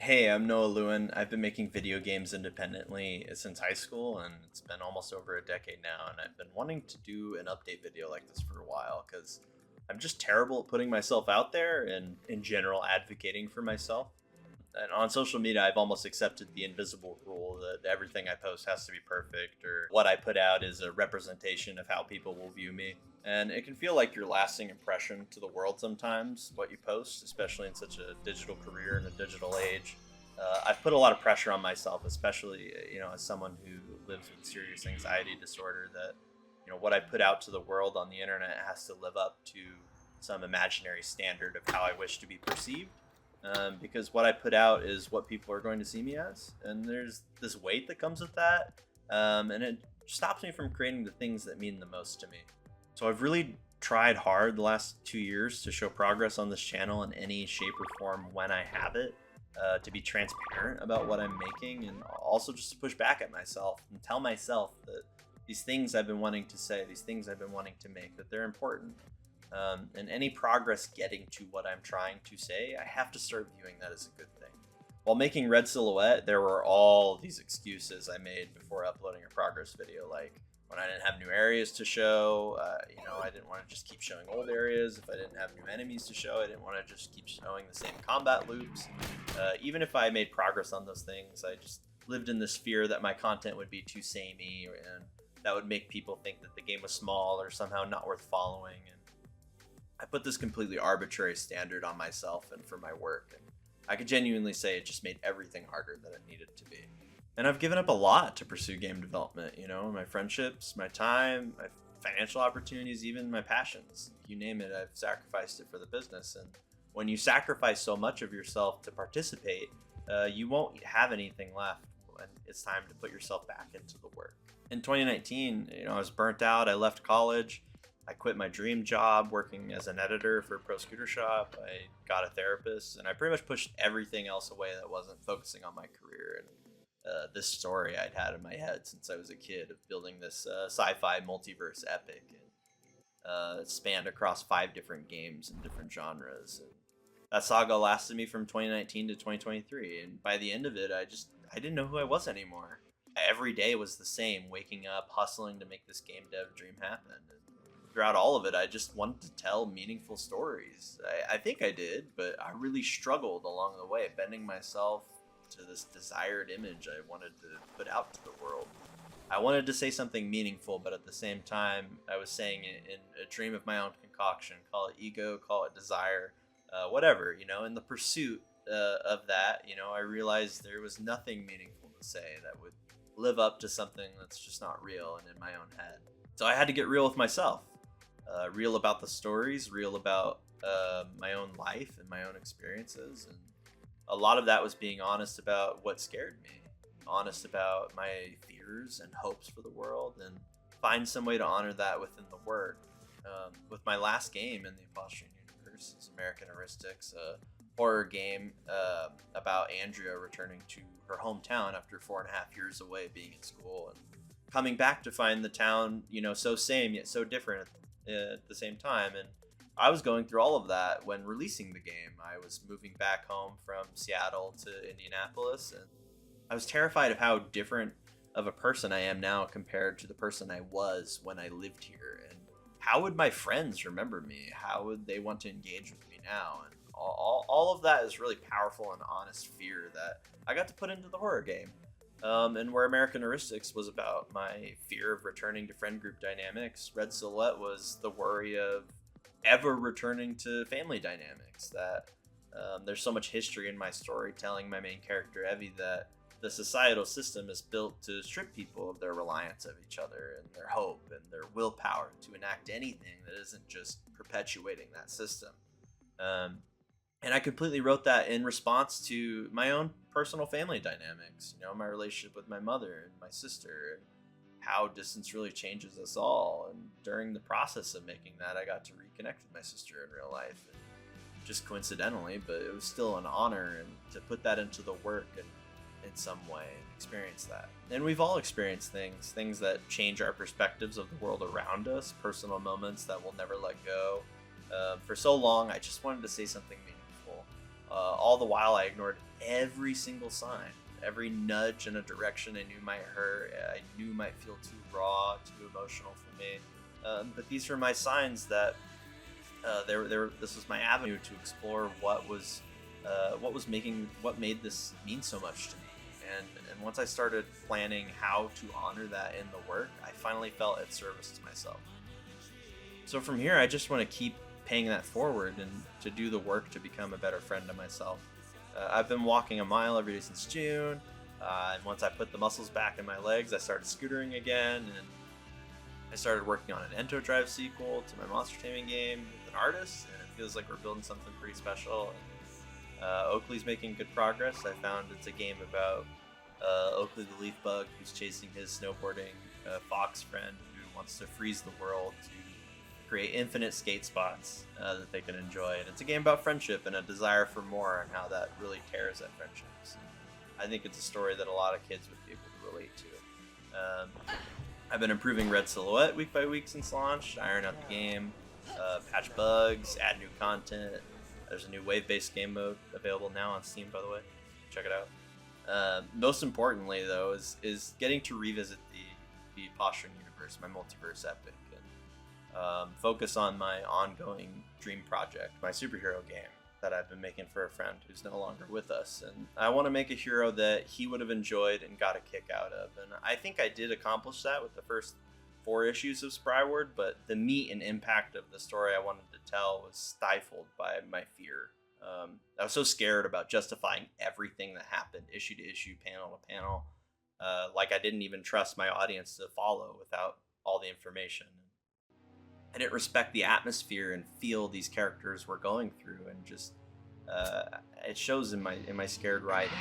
Hey, I'm Noah Lewin. I've been making video games independently since high school, and it's been almost over a decade now. And I've been wanting to do an update video like this for a while because I'm just terrible at putting myself out there and, in general, advocating for myself. And on social media, I've almost accepted the invisible rule that everything I post has to be perfect, or what I put out is a representation of how people will view me. And it can feel like your lasting impression to the world sometimes, what you post, especially in such a digital career and a digital age. I've put a lot of pressure on myself, especially, as someone who lives with serious anxiety disorder, that, what I put out to the world on the internet has to live up to some imaginary standard of how I wish to be perceived, because what I put out is what people are going to see me as, and there's this weight that comes with that, and it stops me from creating the things that mean the most to me. So I've really tried hard the last 2 years to show progress on this channel in any shape or form when I have it, to be transparent about what I'm making, and also just to push back at myself and tell myself that these things I've been wanting to say, these things I've been wanting to make, that they're important. And any progress getting to what I'm trying to say, I have to start viewing that as a good thing. While making Red Silhouette, there were all these excuses I made before uploading a progress video, like when I didn't have new areas to show, I didn't want to just keep showing old areas. If I didn't have new enemies to show, I didn't want to just keep showing the same combat loops. Even if I made progress on those things, I just lived in this fear that my content would be too samey, and that would make people think that the game was small or somehow not worth following. And I put this completely arbitrary standard on myself and for my work, and I could genuinely say it just made everything harder than it needed to be. And I've given up a lot to pursue game development, my friendships, my time, my financial opportunities, even my passions. You name it, I've sacrificed it for the business. And when you sacrifice so much of yourself to participate, you won't have anything left when it's time to put yourself back into the work. In 2019, I was burnt out. I left college. I quit my dream job working as an editor for a pro scooter shop. I got a therapist, and I pretty much pushed everything else away that wasn't focusing on my career and this story I'd had in my head since I was a kid of building this sci-fi multiverse epic, and it spanned across 5 different games and different genres. And that saga lasted me from 2019 to 2023, and by the end of it, I didn't know who I was anymore. Every day was the same, waking up, hustling to make this game dev dream happen. And throughout all of it, I just wanted to tell meaningful stories. I think I did, but I really struggled along the way, bending myself to this desired image I wanted to put out to the world. I wanted to say something meaningful, but at the same time, I was saying it in a dream of my own concoction. Call it ego, call it desire, whatever. In the pursuit of that, I realized there was nothing meaningful to say that would live up to something that's just not real and in my own head. So I had to get real with myself, real about the stories, real about my own life and my own experiences. And a lot of that was being honest about what scared me, honest about my fears and hopes for the world, and find some way to honor that within the work. With my last game in the Apostrophe universe is American Heuristics, a horror game about Andrea returning to her hometown after 4.5 years away being in school and coming back to find the town, so same yet so different at the same time. And I was going through all of that when releasing the game. I was moving back home from Seattle to Indianapolis, and I was terrified of how different of a person I am now compared to the person I was when I lived here. And how would my friends remember me? How would they want to engage with me now? And all of that is really powerful and honest fear that I got to put into the horror game. And where American Heuristics was about my fear of returning to friend group dynamics, Red Silhouette was the worry of ever returning to family dynamics. That there's so much history in my story telling my main character Evie that the societal system is built to strip people of their reliance of each other and their hope and their willpower to enact anything that isn't just perpetuating that system. And I completely wrote that in response to my own personal family dynamics, my relationship with my mother and my sister, and how distance really changes us all. And during the process of making that, I got to reconnect with my sister in real life, and just coincidentally, but it was still an honor, and to put that into the work and in some way experience that. And we've all experienced things that change our perspectives of the world around us, personal moments that we'll never let go. For so long, I just wanted to say something meaningful. All the while, I ignored every single sign, every nudge in a direction I knew might hurt, I knew might feel too raw, too emotional for me. But these were my signs that this was my avenue to explore what made this mean so much to me. And once I started planning how to honor that in the work, I finally felt at service to myself. So from here, I just want to keep paying that forward and to do the work to become a better friend to myself. I've been walking a mile every day since June, and once I put the muscles back in my legs, I started scootering again, and I started working on an Entodrive sequel to my monster taming game with an artist, and it feels like we're building something pretty special. Oakley's making good progress. I found it's a game about Oakley the leaf bug who's chasing his snowboarding fox friend who wants to freeze the world to create infinite skate spots that they can enjoy. And it's a game about friendship and a desire for more and how that really tears at friendships. I think it's a story that a lot of kids would be able to relate to. I've been improving Red Silhouette week by week since launch, iron out the game, patch bugs, add new content. There's a new wave-based game mode available now on Steam, by the way. Check it out. Most importantly, though, is getting to revisit the Posturing universe, my multiverse epic, and focus on my ongoing dream project, my superhero game that I've been making for a friend who's no longer with us. And I want to make a hero that he would have enjoyed and got a kick out of. And I think I did accomplish that with the first 4 issues of Spryward, but the meat and impact of the story I wanted to tell was stifled by my fear. I was so scared about justifying everything that happened, issue to issue, panel to panel, like I didn't even trust my audience to follow without all the information. I didn't respect the atmosphere and feel these characters were going through, and just it shows in my scared writing.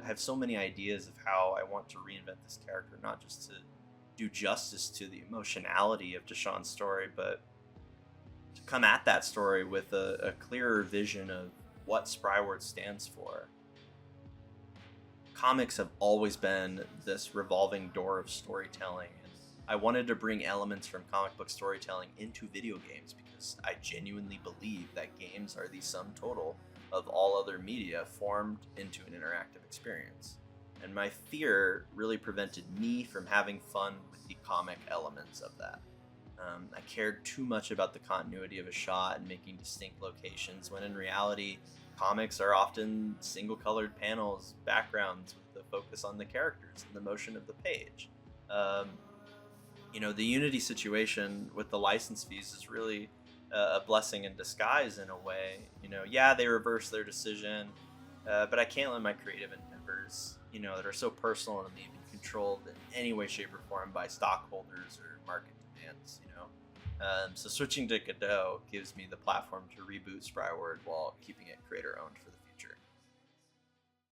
I have so many ideas of how I want to reinvent this character, not just to do justice to the emotionality of Deshaun's story, but to come at that story with a clearer vision of what Spryward stands for. Comics have always been this revolving door of storytelling, and I wanted to bring elements from comic book storytelling into video games because I genuinely believe that games are the sum total of all other media formed into an interactive experience. And my fear really prevented me from having fun with the comic elements of that. I cared too much about the continuity of a shot and making distinct locations, when in reality, comics are often single-colored panels, backgrounds with the focus on the characters and the motion of the page. The Unity situation with the license fees is really a blessing in disguise in a way. They reversed their decision, but I can't let my creative endeavors, that are so personal to me, be controlled in any way, shape, or form by stockholders or market demands. So switching to Godot gives me the platform to reboot Spryward while keeping it creator-owned for the future.